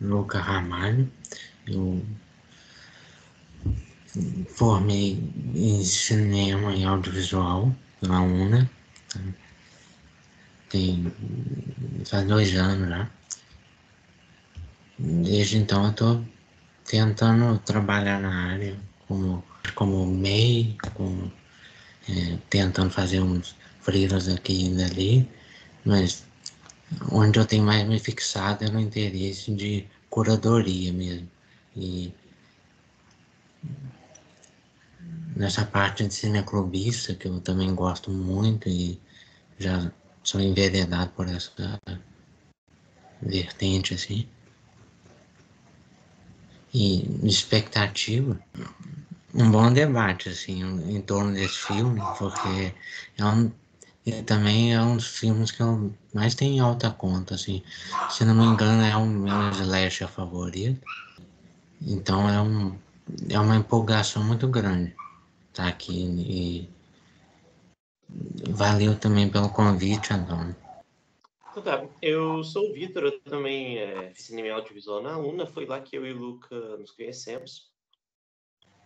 Luca Ramalho. Eu formei em cinema e audiovisual pela UNA. Faz 2 anos já. Desde então eu estou tentando trabalhar na área como MEI, tentando fazer uns freelas aqui e dali, mas onde eu tenho mais me fixado é no interesse de curadoria mesmo. E nessa parte de cineclubista, que eu também gosto muito e já sou enveredado por essa vertente, assim. E expectativa, um bom debate, assim, em torno desse filme, porque ele também é um dos filmes que eu mais tenho em alta conta, assim. Se não me engano, é um meu slasher favorito. Então é uma empolgação muito grande estar aqui e valeu também pelo convite, Antônio. Então tá, eu sou o Vitor, eu também fiz cinema e audiovisual na UNA, foi lá que eu e o Luca nos conhecemos.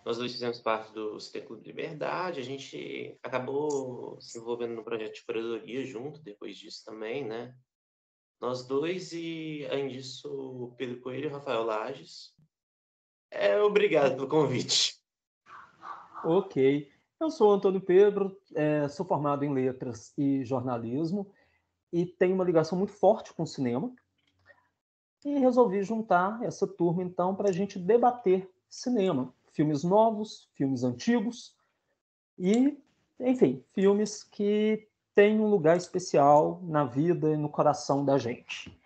Nós dois fizemos parte do Cineclube Liberdade, a gente acabou se envolvendo no projeto de curadoria junto, depois disso também, né? Nós dois e, além disso, o Pedro Coelho e o Rafael Lages. Obrigado pelo convite. Ok. Eu sou Antônio Pedro, sou formado em Letras e Jornalismo e tenho uma ligação muito forte com o cinema. E resolvi juntar essa turma, então, para a gente debater cinema. Filmes novos, filmes antigos e, enfim, filmes que têm um lugar especial na vida e no coração da gente.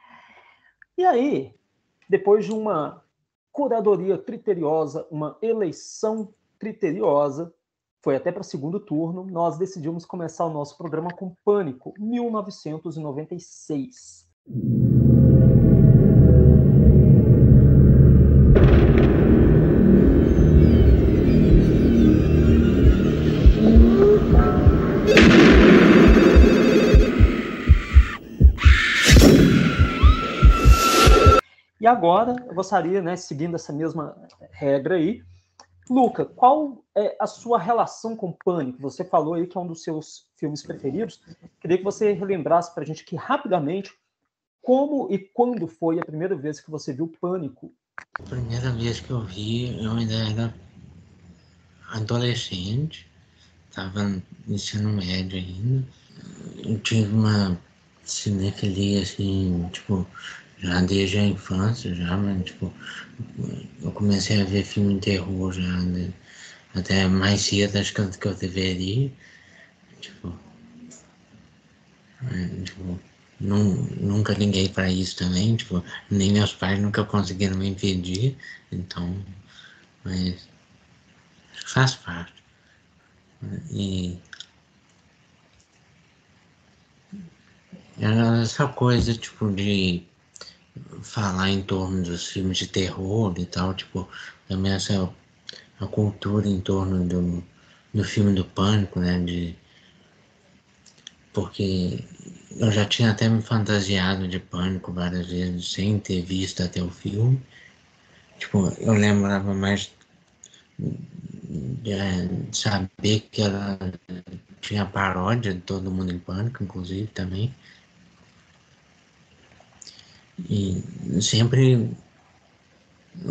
E aí, depois de uma curadoria criteriosa, uma eleição criteriosa, foi até para o segundo turno, nós decidimos começar o nosso programa com Pânico, 1996. E agora, eu gostaria, né, seguindo essa mesma regra aí, Luca, qual é a sua relação com Pânico? Você falou aí que é um dos seus filmes preferidos. Queria que você relembrasse para a gente aqui rapidamente como e quando foi a primeira vez que você viu Pânico. A primeira vez que eu vi, eu ainda era adolescente, estava no ensino médio ainda. Eu tive uma cinefilia, assim, tipo, já desde a infância, já, mas, tipo, eu comecei a ver filme de terror já, né? Até mais cedo, acho que eu deveria, tipo, tipo nunca liguei para isso também, tipo, nem meus pais nunca conseguiram me impedir, então, mas faz parte. E era essa coisa, tipo, de falar em torno dos filmes de terror e tal, tipo, também essa a cultura em torno do filme do Pânico, né, porque eu já tinha até me fantasiado de Pânico várias vezes sem ter visto até o filme. Tipo, eu lembrava mais de saber que ela tinha paródia de Todo Mundo em Pânico, inclusive, também. E sempre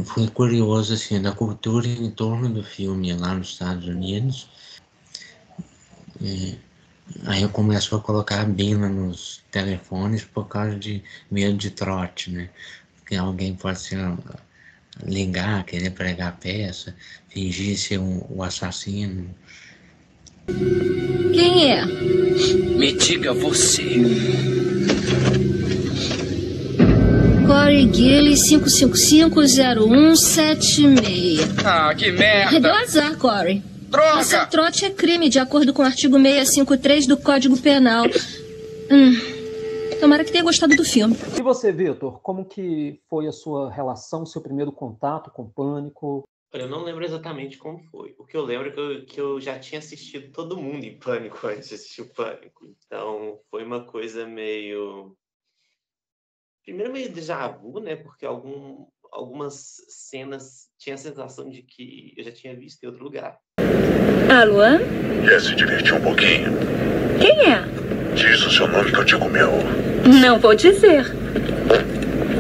fui curioso, assim, da cultura em torno do filme lá nos Estados Unidos. Aí eu começo a colocar a Bina nos telefones por causa de medo de trote, né? Porque alguém pode ser ligar, querer pregar peça, fingir ser o assassino. Quem é? Me diga você. Corey Gilly 5550176. Ah, que merda! Deu azar, Corey. Droga! Passar trote é crime, de acordo com o artigo 653 do Código Penal. Tomara que tenha gostado do filme. E você, Vitor, como que foi a sua relação, seu primeiro contato com Pânico? Olha, eu não lembro exatamente como foi. O que eu lembro é que eu já tinha assistido Todo Mundo em Pânico antes de assistir o Pânico. Então, foi uma coisa meio Primeiro meio déjà vu, né? Porque algumas cenas tinha a sensação de que eu já tinha visto em outro lugar. Alô? Quer se divertir um pouquinho? Quem é? Diz o seu nome que eu digo o meu. Não vou dizer.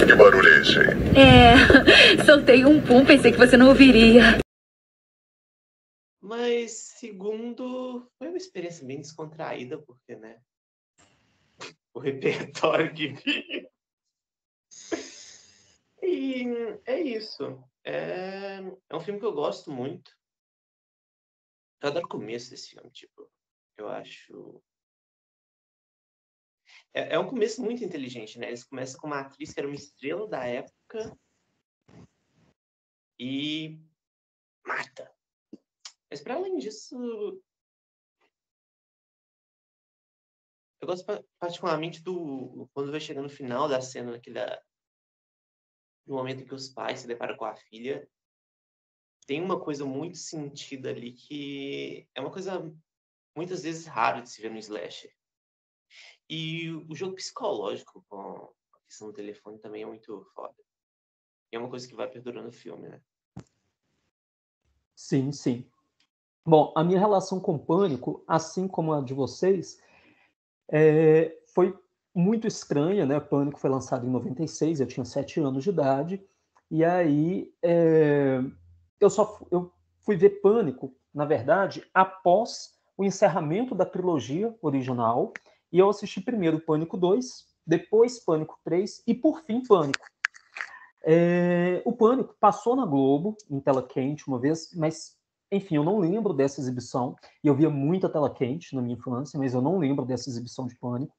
Que barulho é esse aí? Soltei um pum, pensei que você não ouviria. Mas, segundo, foi uma experiência bem descontraída, porque, né? O repertório que vi. E é isso. É um filme que eu gosto muito. Eu adoro o começo desse filme, tipo, eu acho... É um começo muito inteligente, né? Eles começam com uma atriz que era uma estrela da época e mata. Mas, para além disso, eu gosto particularmente quando vai chegando no final da cena, no momento em que os pais se deparam com a filha, tem uma coisa muito sentida ali que é uma coisa muitas vezes rara de se ver no slasher. E o jogo psicológico com a questão do telefone também é muito foda. E é uma coisa que vai perdurando o filme, né? Sim, sim. Bom, a minha relação com Pânico, assim como a de vocês, foi muito estranha, né? Pânico foi lançado em 96, eu tinha 7 anos de idade, e aí eu fui ver Pânico, na verdade, após o encerramento da trilogia original, e eu assisti primeiro Pânico 2, depois Pânico 3 e, por fim, Pânico. O Pânico passou na Globo, em tela quente, uma vez, mas, enfim, eu não lembro dessa exibição, e eu via muita tela quente na minha infância, mas eu não lembro dessa exibição de Pânico.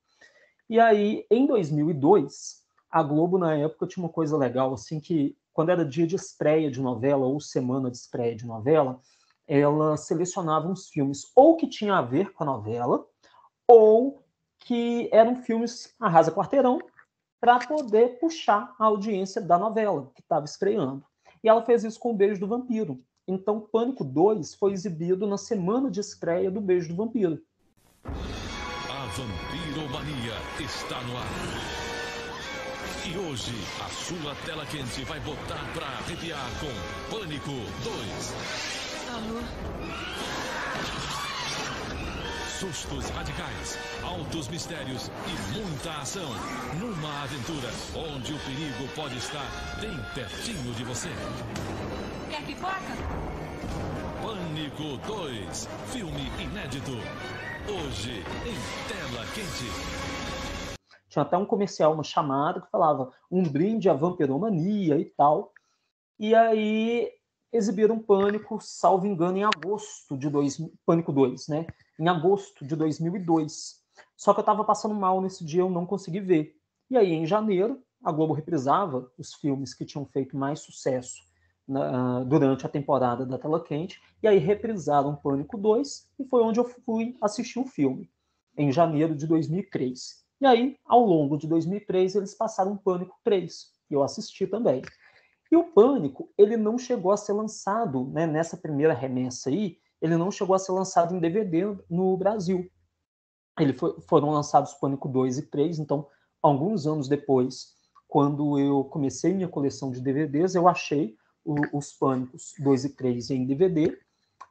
E aí, em 2002, a Globo, na época, tinha uma coisa legal, assim, que quando era dia de estreia de novela, ou semana de estreia de novela, ela selecionava uns filmes ou que tinha a ver com a novela, ou que eram filmes arrasa quarteirão, para poder puxar a audiência da novela que estava estreando. E ela fez isso com o Beijo do Vampiro. Então, Pânico 2 foi exibido na semana de estreia do Beijo do Vampiro. A Vampiromania está no ar. E hoje, a sua tela quente vai botar pra arrepiar com Pânico 2. Alô? Sustos radicais, altos mistérios e muita ação. Numa aventura onde o perigo pode estar bem pertinho de você. Quer pipoca? Pânico 2, filme inédito. Hoje, em tela quente. Tinha até um comercial, uma chamada que falava um brinde à vampiromania e tal. E aí exibiram Pânico, salvo engano, em agosto de Pânico 2, né? Em agosto de 2002. Só que eu estava passando mal nesse dia, eu não consegui ver. E aí, em janeiro, a Globo reprisava os filmes que tinham feito mais sucesso durante a temporada da Tela Quente, e aí reprisaram Pânico 2, e foi onde eu fui assistir o filme, em janeiro de 2003. E aí, ao longo de 2003, eles passaram Pânico 3, e eu assisti também. E o Pânico, ele não chegou a ser lançado, né, nessa primeira remessa aí, ele não chegou a ser lançado em DVD no Brasil. Foram lançados Pânico 2 e 3, então, alguns anos depois, quando eu comecei minha coleção de DVDs, eu achei os Pânicos 2 e 3 em DVD,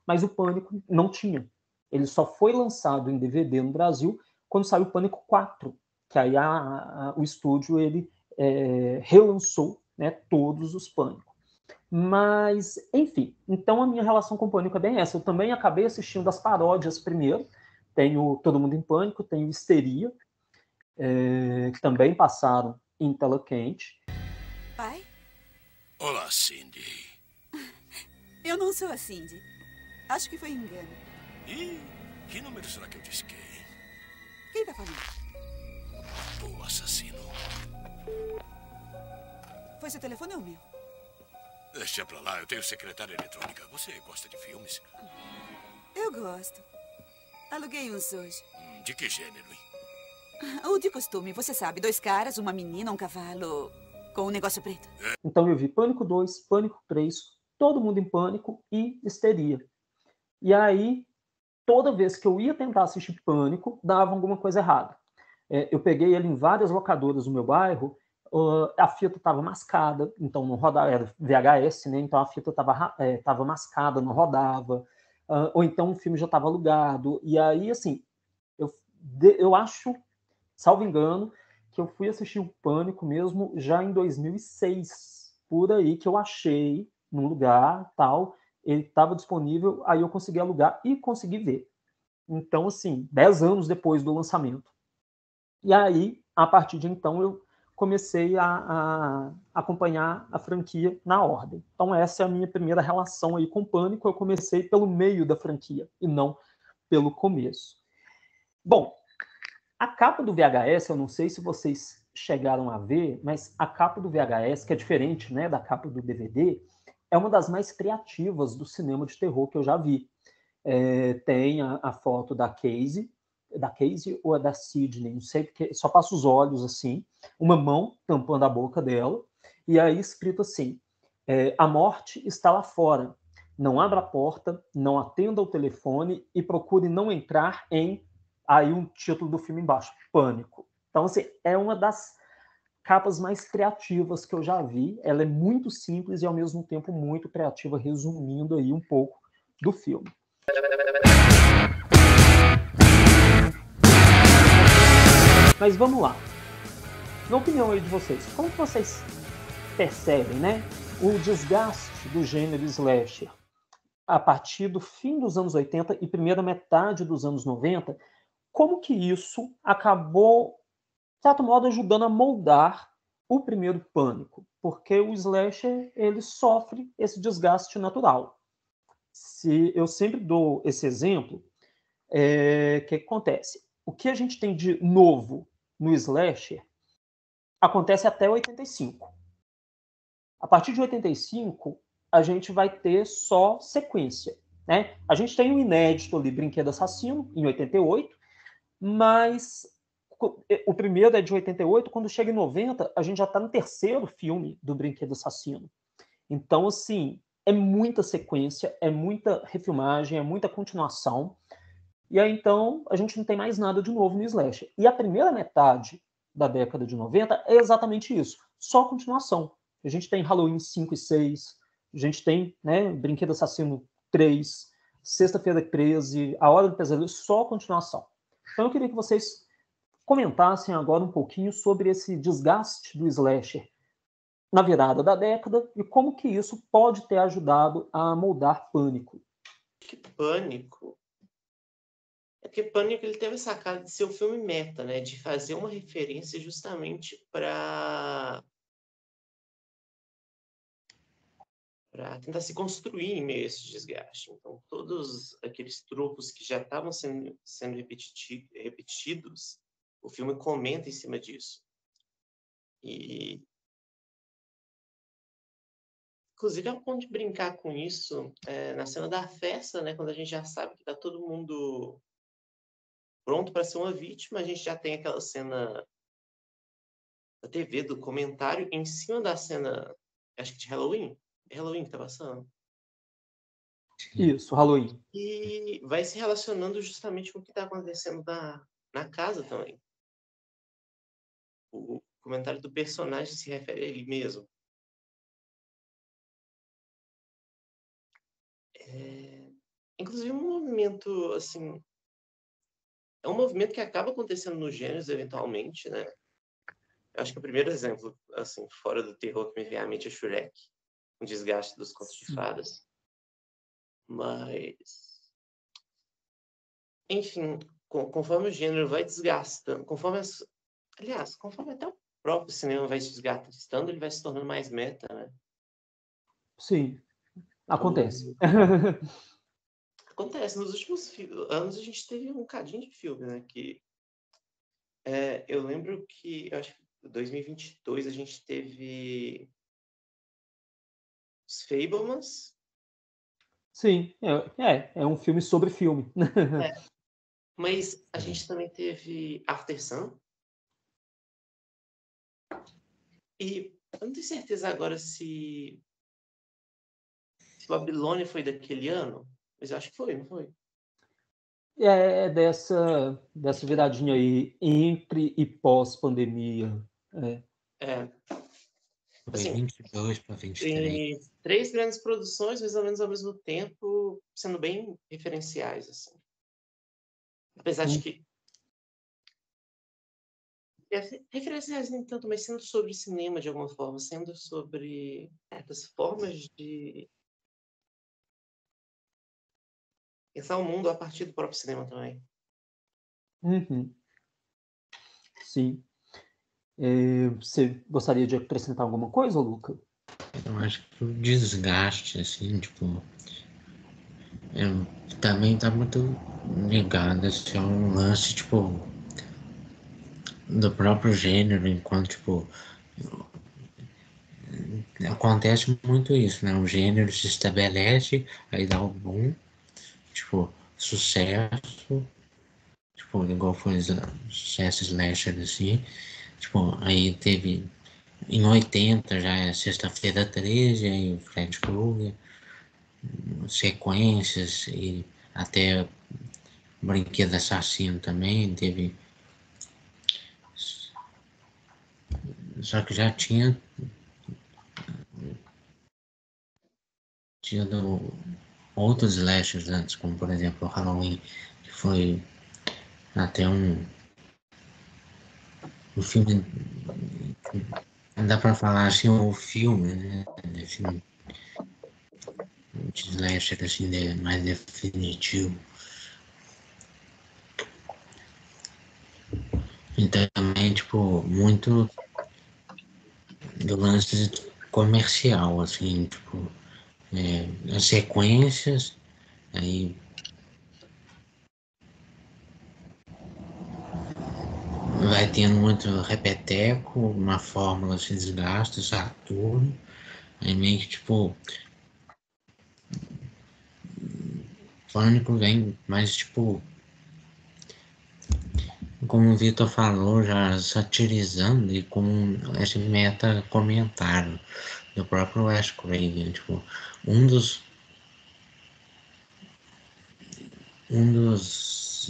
mas o Pânico não tinha. Ele só foi lançado em DVD no Brasil quando saiu o Pânico 4, que aí o estúdio ele relançou, né, todos os Pânicos. Mas, enfim, então a minha relação com o Pânico é bem essa. Eu também acabei assistindo as paródias primeiro. Tenho Todo Mundo em Pânico, tenho Histeria, que também passaram em tela quente. Pai? Olá, Cindy. Eu não sou a Cindy. Acho que foi engano. Ih, que número será que eu disquei? Quem tá falando? O assassino. Foi seu telefone ou o meu? Deixa pra lá, eu tenho secretária eletrônica. Você gosta de filmes? Eu gosto. Aluguei uns hoje. De que gênero, hein? O de costume, você sabe. 2 caras, uma menina, um cavalo com um negócio preto. Então eu vi Pânico 2, Pânico 3, Todo Mundo em Pânico e Histeria. E aí, toda vez que eu ia tentar assistir Pânico, dava alguma coisa errada. Eu peguei ele em várias locadoras do meu bairro, a fita estava mascada, então não rodava, era VHS, né? Então a fita estava mascada, não rodava, ou então o filme já estava alugado. E aí, assim, eu acho, salvo engano, que eu fui assistir o Pânico mesmo já em 2006, por aí que eu achei num lugar, tal, ele estava disponível, aí eu consegui alugar e consegui ver. Então, assim, 10 anos depois do lançamento. E aí, a partir de então, eu comecei a acompanhar a franquia na ordem. Então, essa é a minha primeira relação aí com o Pânico. Eu comecei pelo meio da franquia e não pelo começo. Bom, a capa do VHS, eu não sei se vocês chegaram a ver, mas a capa do VHS, que é diferente, né, da capa do DVD, é uma das mais criativas do cinema de terror que eu já vi. Tem a foto da Casey ou é da Sidney, não sei, porque só passa os olhos assim, uma mão tampando a boca dela, e aí escrito assim, a morte está lá fora, não abra a porta, não atenda ao telefone e procure não entrar em... Aí um título do filme embaixo, Pânico. Então, assim, é uma das capas mais criativas que eu já vi, ela é muito simples e ao mesmo tempo muito criativa, resumindo aí um pouco do filme. Mas vamos lá. Na opinião aí de vocês, como que vocês percebem, né, o desgaste do gênero slasher a partir do fim dos anos 80 e primeira metade dos anos 90, como que isso acabou, de certo modo, ajudando a moldar o primeiro Pânico? Porque o slasher, ele sofre esse desgaste natural. Eu sempre dou esse exemplo, que acontece? O que a gente tem de novo no slasher acontece até 85. A partir de 85, a gente vai ter só sequência, né? A gente tem um inédito ali, Brinquedo Assassino, em 88, mas o primeiro é de 88, quando chega em 90, a gente já está no terceiro filme do Brinquedo Assassino. Então, assim, é muita sequência, é muita refilmagem, é muita continuação, e aí, então, a gente não tem mais nada de novo no slasher. E a primeira metade da década de 90 é exatamente isso, só continuação. A gente tem Halloween 5 e 6, a gente tem, né, Brinquedo Assassino 3, Sexta-feira 13, A Hora do Pesadelo, só continuação. Então eu queria que vocês comentassem agora um pouquinho sobre esse desgaste do slasher na virada da década e como que isso pode ter ajudado a moldar Pânico. Porque Pânico ele teve a sacada de ser um filme meta, né? De fazer uma referência justamente para tentar se construir em meio a esse desgaste. Então, todos aqueles tropos que já estavam sendo repetidos, o filme comenta em cima disso. E, inclusive, ao ponto de brincar com isso, na cena da festa, né, quando a gente já sabe que está todo mundo pronto para ser uma vítima, a gente já tem aquela cena da TV, do comentário, em cima da cena, acho que de Halloween. É Halloween que tá passando? Isso, Halloween. E vai se relacionando justamente com o que está acontecendo na casa também. O comentário do personagem se refere a ele mesmo. Inclusive um movimento, assim... É um movimento que acaba acontecendo nos gêneros, eventualmente, né? Eu acho que o primeiro exemplo, assim, fora do terror que me vem à mente é Shrek. Um desgaste dos contos de fadas. Mas... Enfim, conforme o gênero vai desgastando, conforme até o próprio cinema vai se desgastando, ele vai se tornando mais meta, né? Sim, acontece. Acontece. Nos últimos anos a gente teve um cadinho de filme, né? Que, eu lembro que, eu acho que em 2022 a gente teve os Fabelmans. Sim, é um filme sobre filme. Mas a gente também teve After Sun. E eu não tenho certeza agora se Babilônia foi daquele ano, mas eu acho que foi, não foi? Dessa viradinha aí, entre e pós-pandemia. Foi Assim, 22 para 23. tem 3 grandes produções, mais ou menos ao mesmo tempo, sendo bem referenciais, assim. Apesar de que referenciais nem tanto, mas sendo sobre cinema de alguma forma, sendo sobre certas formas de pensar o mundo a partir do próprio cinema também. Sim. Você gostaria de acrescentar alguma coisa, Luca? Eu acho que o desgaste, assim, tipo, também tá muito ligado assim, a um lance, tipo, do próprio gênero, enquanto, tipo, acontece muito isso, né? O gênero se estabelece, aí dá o boom, tipo, sucesso, tipo, igual foi o sucesso slasher, assim, tipo, aí teve, em 80 já é Sexta-feira 13, aí o Fred Krueger, sequências e até Brinquedo Assassino também teve, só que já tinha tido outros slashers antes, como por exemplo o Halloween, que foi até um filme, não dá pra falar assim, o filme, né, de slasher assim, mais definitivo. Então também, tipo, muito do lance comercial, assim, tipo, as sequências, aí vai tendo muito repeteco, uma fórmula se desgasta, Saturno, aí meio que tipo, Pânico vem mais tipo, como o Vitor falou, já satirizando e com esse meta comentário do próprio Wes Craven, tipo, um dos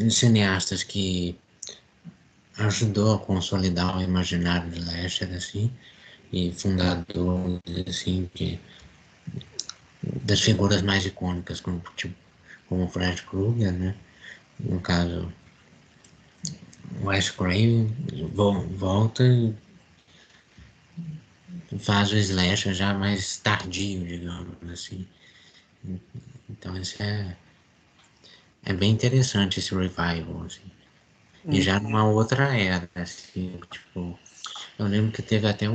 cineastas que ajudou a consolidar o imaginário de slasher, assim, e fundador, assim, das figuras mais icônicas, como, tipo, como o Fred Krueger, né? No caso, o Wes Craven volta e faz o slasher já mais tardio, digamos assim. Então isso é bem interessante, esse revival, assim. E já numa outra era, assim, tipo, eu lembro que teve até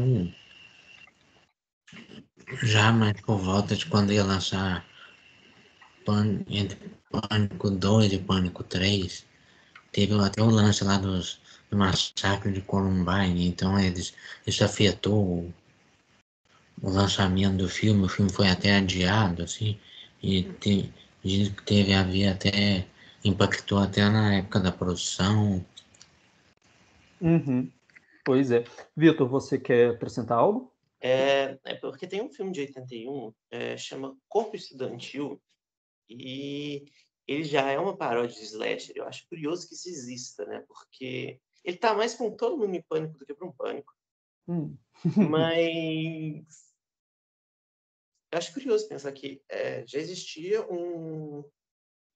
já mais por volta de quando ia lançar entre Pânico 2 e Pânico 3, teve até o lance lá do massacre de Columbine, então isso afetou o lançamento do filme, o filme foi até adiado, assim, e diz que havia até, impactou até na época da produção. Pois é. Vitor, você quer acrescentar algo? É porque tem um filme de 81, chama Corpo Estudantil, e ele já é uma paródia de slasher. Eu acho curioso que isso exista, né? Porque ele tá mais com Todo Mundo em Pânico do que para um Pânico. Mas eu acho curioso pensar que já existia um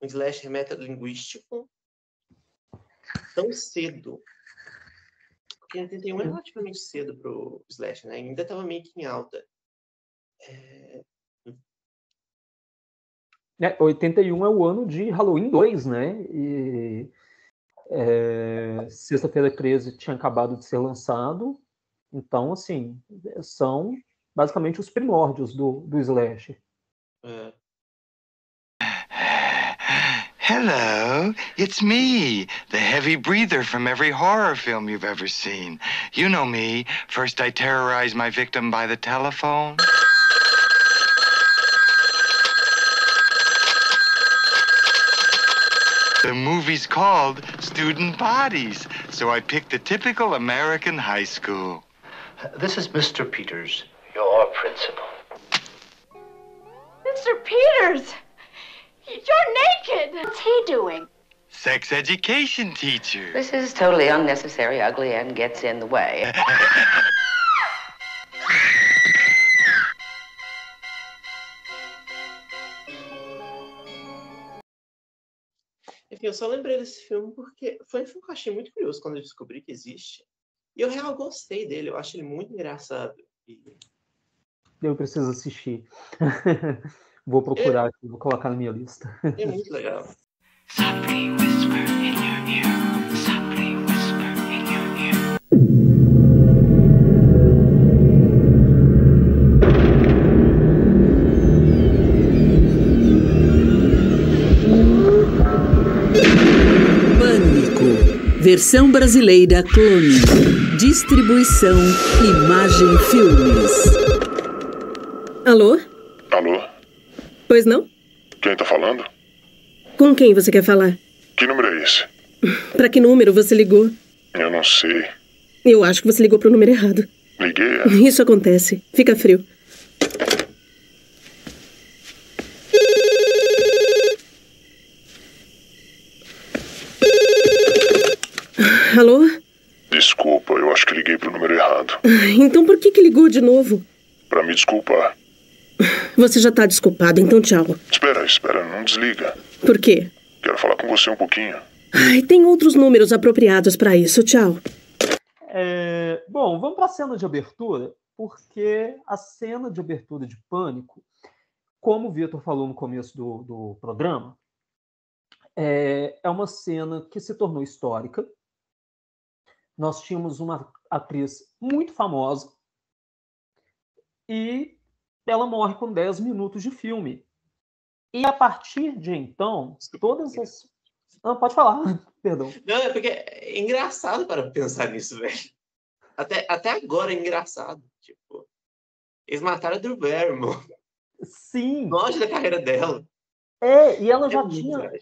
slasher metalinguístico tão cedo. Porque em 81 é relativamente cedo pro slasher, né? Ainda estava meio que em alta. 81 é o ano de Halloween 2, né? E Sexta-feira 13 tinha acabado de ser lançado. Então, assim, são basicamente os primórdios do slasher. Hello, it's me, the heavy breather from every horror film you've ever seen. You know me. First I terrorize my victim by the telephone. The movie's called Student Bodies, so I picked a typical American high school. This is Mr. Peters, your principal. Mr. Peters! You're naked! What's he doing? Sex education teacher. This is totally unnecessary, ugly, and gets in the way. Enfim, eu só lembrei desse filme porque foi um filme que eu achei muito curioso quando eu descobri que existe. E eu real gostei dele, eu acho ele muito engraçado. Eu preciso assistir. Vou procurar aqui, vou colocar na minha lista. É muito legal. Versão brasileira Clone. Distribuição Imagem Filmes. Alô? Alô? Pois não? Quem tá falando? Com quem você quer falar? Que número é esse? Pra que número você ligou? Eu não sei. Eu acho que você ligou pro número errado. Liguei? Isso acontece. Fica frio. Alô? Desculpa, eu acho que liguei pro número errado. Então por que ligou de novo? Pra me desculpar. Você já tá desculpado, então tchau. Espera, não desliga. Por quê? Quero falar com você um pouquinho. Ai, tem outros números apropriados pra isso, tchau. Bom, vamos pra cena de abertura, porque a cena de abertura de Pânico, como o Vitor falou no começo do programa, é uma cena que se tornou histórica. Nós tínhamos uma atriz muito famosa e ela morre com 10 minutos de filme. E a partir de então, todas as... Não, pode falar, perdão. Não, é porque é engraçado para pensar nisso, velho. Até agora é engraçado. Tipo, eles mataram a Drew Barrymore. Sim. No auge da carreira dela. E ela já tinha...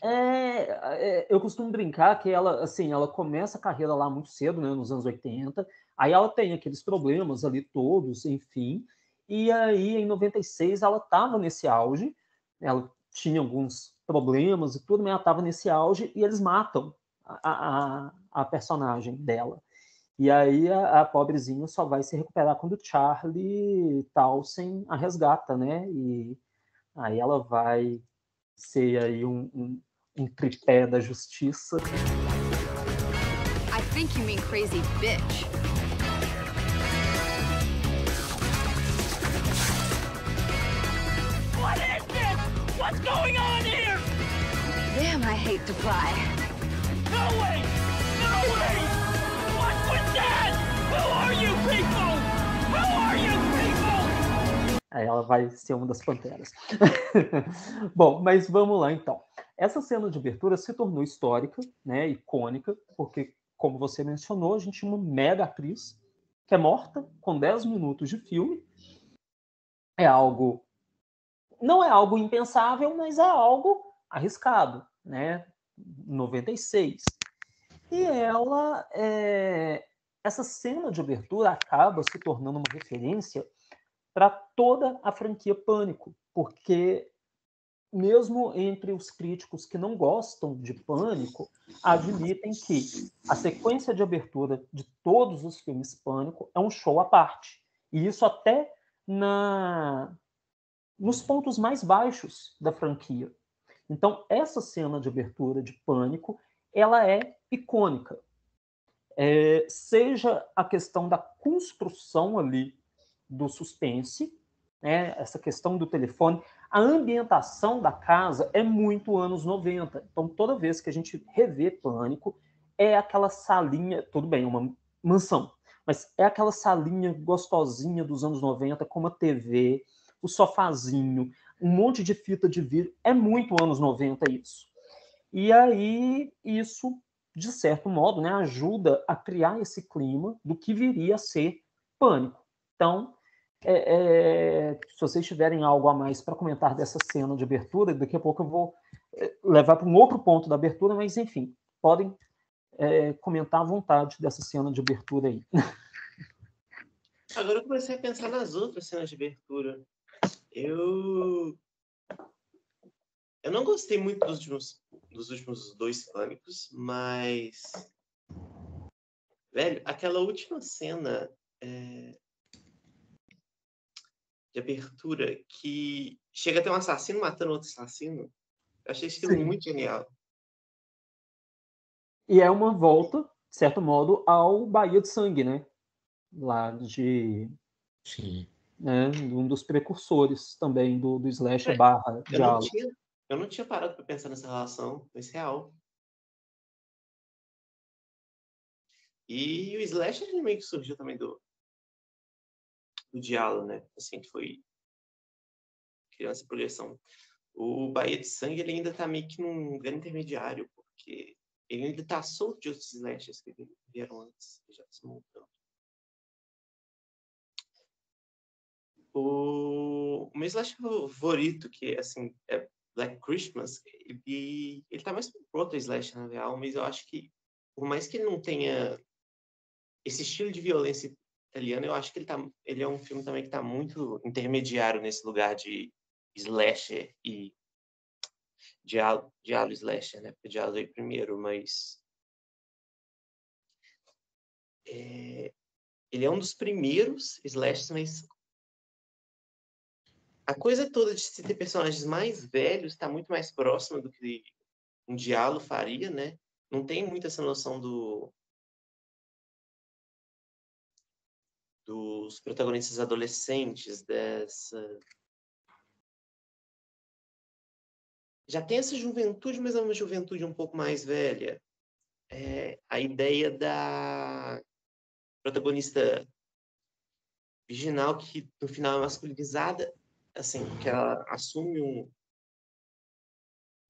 eu costumo brincar que ela, assim, ela começa a carreira lá muito cedo, né, nos anos 80, aí ela tem aqueles problemas ali todos, enfim, e aí em 96 ela estava nesse auge, ela tinha alguns problemas e tudo, mas ela estava nesse auge e eles matam a personagem dela. E aí a pobrezinha só vai se recuperar quando o Charlie Townsend a resgata, né, e aí ela vai ser aí um tripé da justiça. I think you mean crazy bitch. What is this? What's going on here? Damn, I hate to fly. No way! No way! What was that? Who are you people? Who are you people? Aí ela vai ser uma das panteras. Bom, mas vamos lá então. Essa cena de abertura se tornou histórica, né, icônica, porque, como você mencionou, a gente tinha uma mega atriz que é morta com 10 minutos de filme. Não é algo impensável, mas é algo arriscado, né? 96. E essa cena de abertura acaba se tornando uma referência para toda a franquia Pânico, porque mesmo entre os críticos que não gostam de Pânico, admitem que a sequência de abertura de todos os filmes Pânico é um show à parte. E isso até nos pontos mais baixos da franquia. Então, essa cena de abertura de Pânico, ela é icônica. Seja a questão da construção ali do suspense, né, essa questão do telefone, a ambientação da casa é muito anos 90. Então, toda vez que a gente revê Pânico, é aquela salinha, tudo bem, é uma mansão, mas é aquela salinha gostosinha dos anos 90, com uma TV, o sofazinho, um monte de fita de vidro, é muito anos 90 isso. E aí, isso, de certo modo, né, ajuda a criar esse clima do que viria a ser Pânico. Então, se vocês tiverem algo a mais para comentar dessa cena de abertura, daqui a pouco eu vou levar para um outro ponto da abertura, mas enfim, podem comentar à vontade dessa cena de abertura aí. Agora eu comecei a pensar nas outras cenas de abertura. Eu não gostei muito dos últimos 2 Pânicos, mas... Velho, aquela última cena de abertura que chega a ter um assassino matando outro assassino, eu achei aquilo muito genial. E é uma volta, de certo modo, ao Bahia de Sangue, né? Lá de... Sim. Né, um dos precursores também do slasher barra diálogo. Eu não tinha parado para pensar nessa relação, mas real. E o slasher ele meio que surgiu também do diálogo, né? Assim, que foi criando essa projeção. O Bahia de Sangue ele ainda tá meio que num grande intermediário, porque ele ainda tá solto de outros slashers que vieram antes, já se montando. O meu slasher favorito, que assim, é Black Christmas, ele tá mais pro outro slasher, na real, mas eu acho que, por mais que ele não tenha esse estilo de violência italiana, eu acho que ele é um filme também que tá muito intermediário nesse lugar de slasher e diálogo slasher, né? Porque diálogo veio primeiro, mas ele é um dos primeiros slashers, mas a coisa toda de se ter personagens mais velhos está muito mais próxima do que um diálogo faria, né? Não tem muito essa noção dos protagonistas adolescentes, já tem essa juventude, mas é uma juventude um pouco mais velha. A ideia da protagonista virginal, que no final é masculinizada, assim, que ela assume um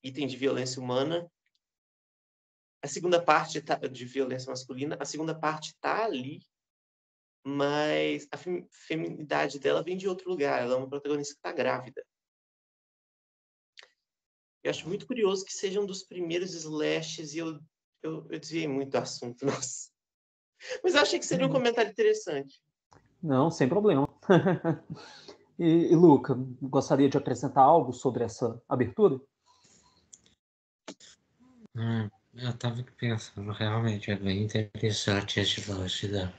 item de violência humana. A segunda parte de violência masculina, a segunda parte está ali, mas a feminidade dela vem de outro lugar. Ela é uma protagonista que está grávida. Eu acho muito curioso que seja um dos primeiros slashes, e eu desviei muito do assunto, nossa. Mas eu achei que seria um comentário interessante. Não, sem problema. E Luca, gostaria de acrescentar algo sobre essa abertura? Eu estava pensando, realmente é bem interessante esse lance da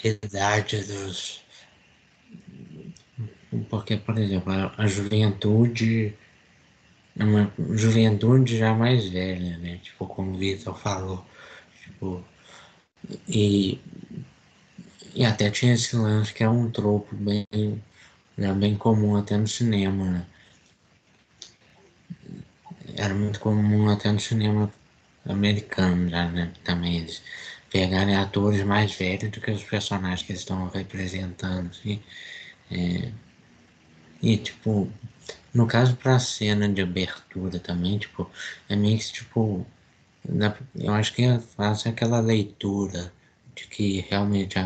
idade dos... Porque, por exemplo, a juventude é uma juventude já mais velha, né? Tipo, como o Vitor falou. Tipo, e até tinha esse lance que é um tropo bem comum até no cinema, né? Era muito comum até no cinema americano já, né? Também eles pegarem atores mais velhos do que os personagens que eles estão representando, assim. E, tipo, no caso pra cena de abertura também, tipo, é meio que, tipo, eu acho que eu faço aquela leitura de que realmente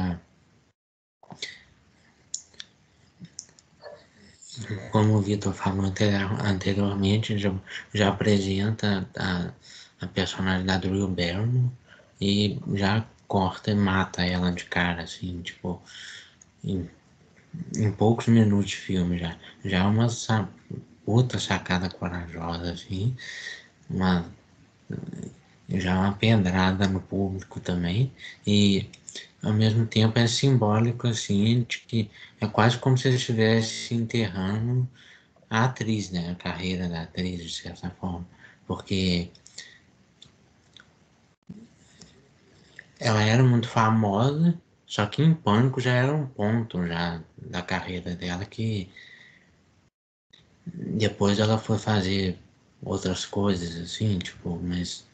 como o Vitor falou anteriormente, já apresenta a personalidade do Drew Barrymore e já corta e mata ela de cara, assim, tipo, em poucos minutos de filme já. Já é uma puta sacada corajosa, assim, já é uma pedrada no público também, e ao mesmo tempo é simbólico, assim, de que é quase como se ele estivesse enterrando a atriz, né? A carreira da atriz, de certa forma. Porque ela era muito famosa, só que em Pânico já era um ponto já da carreira dela que depois ela foi fazer outras coisas, assim, tipo, mas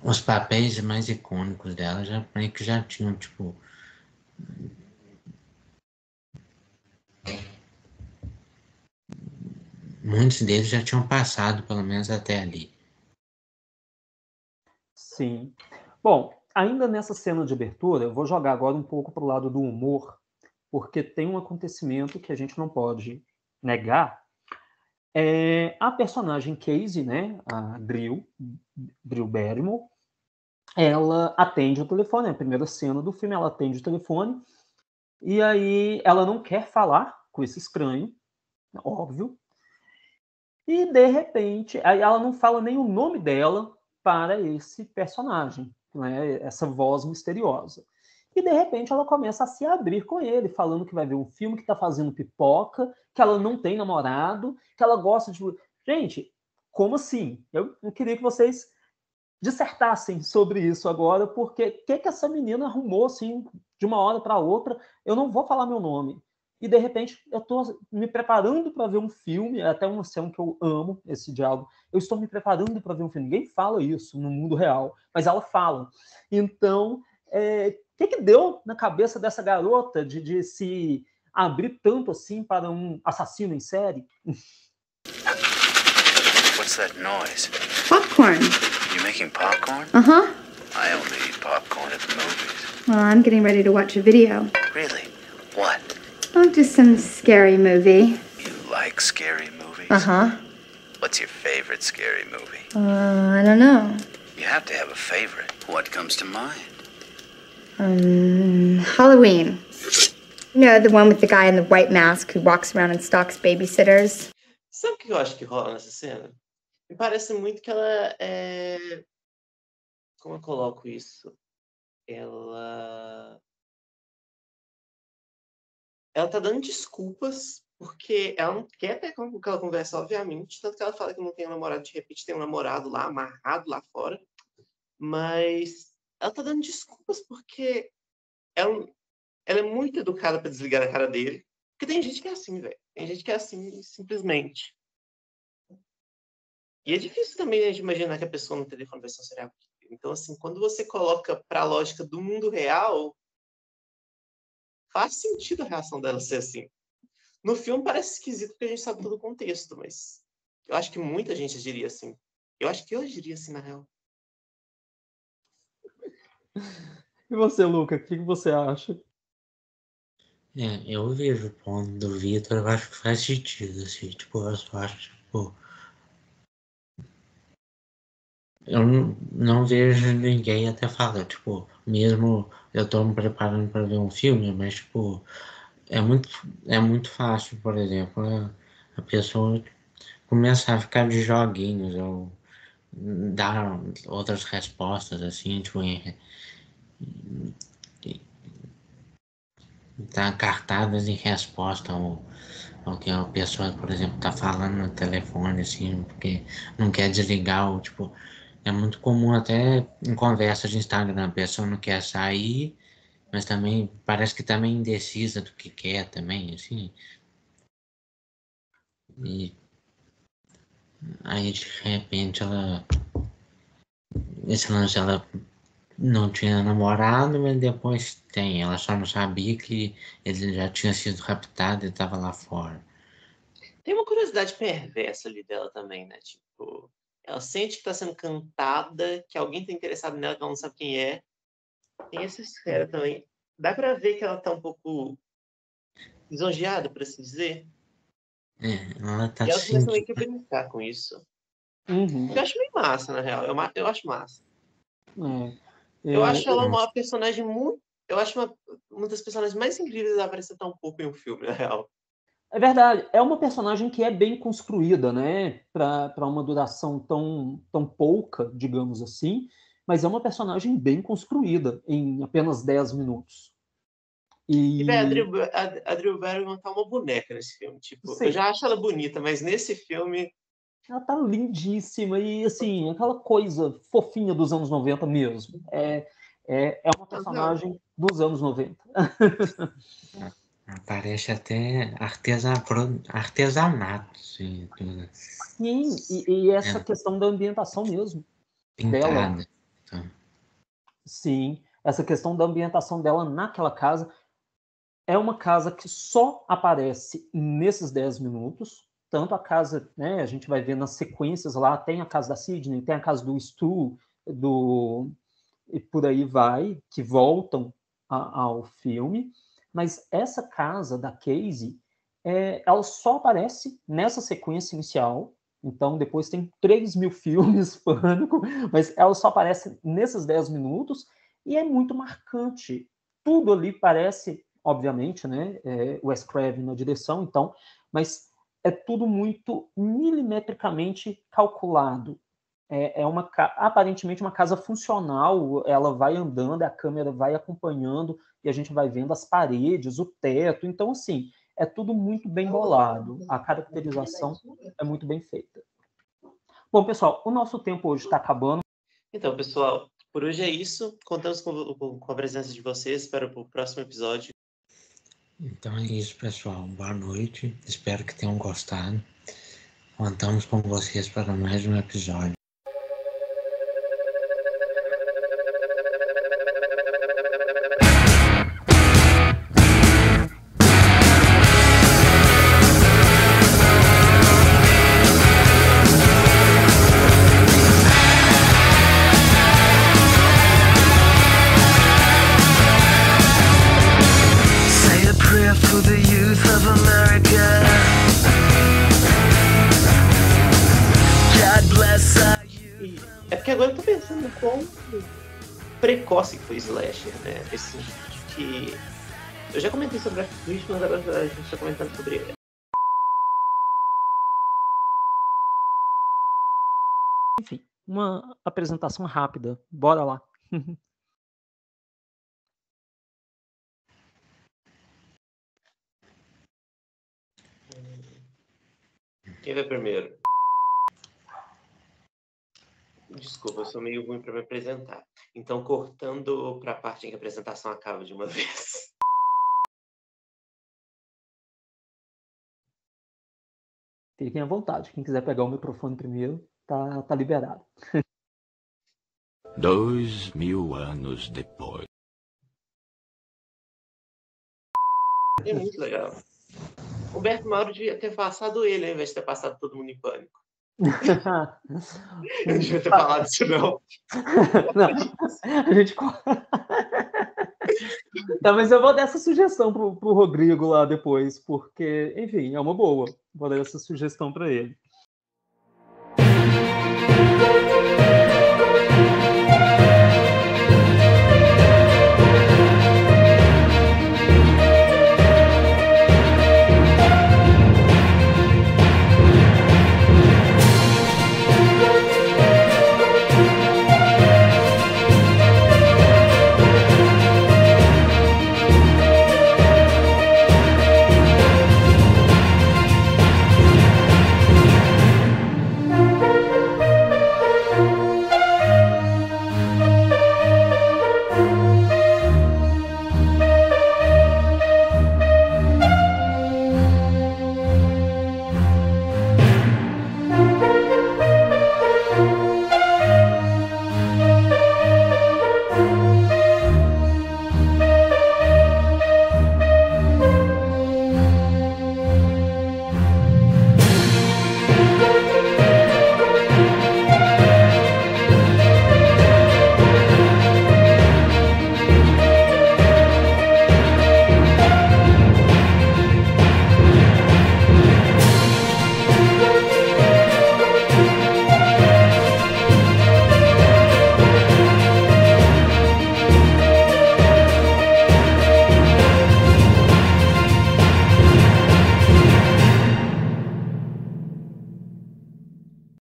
os papéis mais icônicos dela já meio que já tinham, tipo, muitos deles já tinham passado, pelo menos até ali. Sim. Bom, ainda nessa cena de abertura, eu vou jogar agora um pouco para o lado do humor, porque tem um acontecimento que a gente não pode negar. A personagem Casey, né, a Drew Barrymore, ela atende o telefone, é a primeira cena do filme, ela atende o telefone, e aí ela não quer falar com esse estranho, óbvio, e de repente, aí ela não fala nem o nome dela para esse personagem, né, essa voz misteriosa. E de repente ela começa a se abrir com ele, falando que vai ver um filme, que está fazendo pipoca, que ela não tem namorado, que ela gosta de... Gente, como assim? Eu queria que vocês dissertassem sobre isso agora, porque o que essa menina arrumou, assim, de uma hora para outra? Eu não vou falar meu nome. E, de repente, eu estou me preparando para ver um filme, é até uma cena que eu amo, esse diálogo. Eu estou me preparando para ver um filme. Ninguém fala isso no mundo real, mas ela fala. Então, o que deu na cabeça dessa garota de se abrir tanto assim para um assassino em série? What's that noise? Popcorn. You making popcorn? Uh-huh. I only eat popcorn at the movies. Well, I'm getting ready to watch a video. Really? What? Oh, just some scary movie. You like scary movies? Uh-huh. What's your favorite scary movie? I don't know. You have to have a favorite. What comes to mind? Halloween. You know, the one with the guy in the white mask who walks around and stalks babysitters? Sabe o que eu acho que rola nessa cena? Me parece muito que ela é... Como eu coloco isso? Ela tá dando desculpas, porque ela não quer ter aquela conversa, obviamente, tanto que ela fala que não tem um namorado, de repente tem um namorado lá, amarrado lá fora, mas ela tá dando desculpas porque ela é muito educada pra desligar na cara dele, porque tem gente que é assim, velho, tem gente que é assim, simplesmente. E é difícil também a gente imaginar que a pessoa no telefone vai ser um serial killer. Então, assim, quando você coloca pra lógica do mundo real, faz sentido a reação dela ser assim. No filme parece esquisito porque a gente sabe todo o contexto, mas eu acho que muita gente agiria assim. Eu acho que eu agiria assim, na real. E você, Luca, o que você acha? Eu vejo o ponto do Vitor, eu acho que faz sentido, assim, tipo, eu só acho, tipo... Eu não vejo ninguém até falar, tipo, mesmo eu tô me preparando para ver um filme, mas, tipo, é muito fácil, por exemplo, a pessoa começar a ficar de joguinhos ou dar outras respostas, assim, tipo, dar cartadas em resposta ao que a pessoa, por exemplo, tá falando no telefone, assim, porque não quer desligar, ou, tipo... É muito comum até em conversa de Instagram, a pessoa não quer sair, mas também parece que tá meio indecisa do que quer também, assim. E aí, de repente, esse lance, ela não tinha namorado, mas depois tem. Ela só não sabia que ele já tinha sido raptado e tava lá fora. Tem uma curiosidade perversa ali dela também, né? Tipo... Ela sente que está sendo cantada, que alguém está interessado nela, que ela não sabe quem é. Tem essa esfera também. Dá para ver que ela está um pouco lisonjeada, por assim dizer. Ela tá e ela começa meio que a brincar com isso. Uhum. Eu acho meio massa, na real. Eu acho massa. Eu acho ela uma personagem muito... Eu acho uma das personagens mais incríveis a aparecer tão pouco em um filme, na real. É verdade, é uma personagem que é bem construída, né, para uma duração tão pouca, digamos assim, mas é uma personagem bem construída em apenas 10 minutos. E a Drew Barrymore tá uma boneca nesse filme, tipo, eu já acho ela bonita, mas nesse filme... Ela tá lindíssima e, assim, aquela coisa fofinha dos anos 90 mesmo. É uma personagem dos anos 90. Parece até artesanato, assim, tudo. Sim, e essa questão da ambientação mesmo. Pintada. Dela. Então. Sim, essa questão da ambientação dela naquela casa é uma casa que só aparece nesses 10 minutos. Tanto a casa, né, a gente vai ver nas sequências lá, tem a casa da Sidney, tem a casa do Stu, e por aí vai, que voltam ao filme. Mas essa casa da Casey, ela só aparece nessa sequência inicial. Então, depois tem 3.000 filmes, Pânico, mas ela só aparece nesses 10 minutos e é muito marcante. Tudo ali parece, obviamente, né, Wes Craven na direção, então, mas é tudo muito milimetricamente calculado. Aparentemente uma casa funcional, ela vai andando, a câmera vai acompanhando e a gente vai vendo as paredes, o teto. Então, assim, é tudo muito bem bolado. A caracterização é muito bem feita. Bom, pessoal, o nosso tempo hoje está acabando. Então, pessoal, por hoje é isso. Contamos com a presença de vocês para o próximo episódio. Então é isso, pessoal. Boa noite. Espero que tenham gostado. Contamos com vocês para mais um episódio. É porque agora eu tô pensando quão precoce que foi Slasher, né? Esse sentido de que... Eu já comentei sobre a Twitch, mas agora a gente tá comentando sobre ele. Enfim, uma apresentação rápida. Bora lá. Quem vai primeiro? Desculpa, eu sou meio ruim para me apresentar. Então, cortando para a parte em que a apresentação acaba de uma vez. Fiquem à vontade. Quem quiser pegar o microfone primeiro, tá liberado. 2000 anos depois. É muito legal. O Humberto Mauro devia ter passado ele, ao invés de ter passado todo mundo em pânico. Eu não devia ter falado isso, não. Não, a gente... Tá, mas eu vou dar essa sugestão pro Rodrigo lá depois, porque, enfim, é uma boa. Vou dar essa sugestão para ele.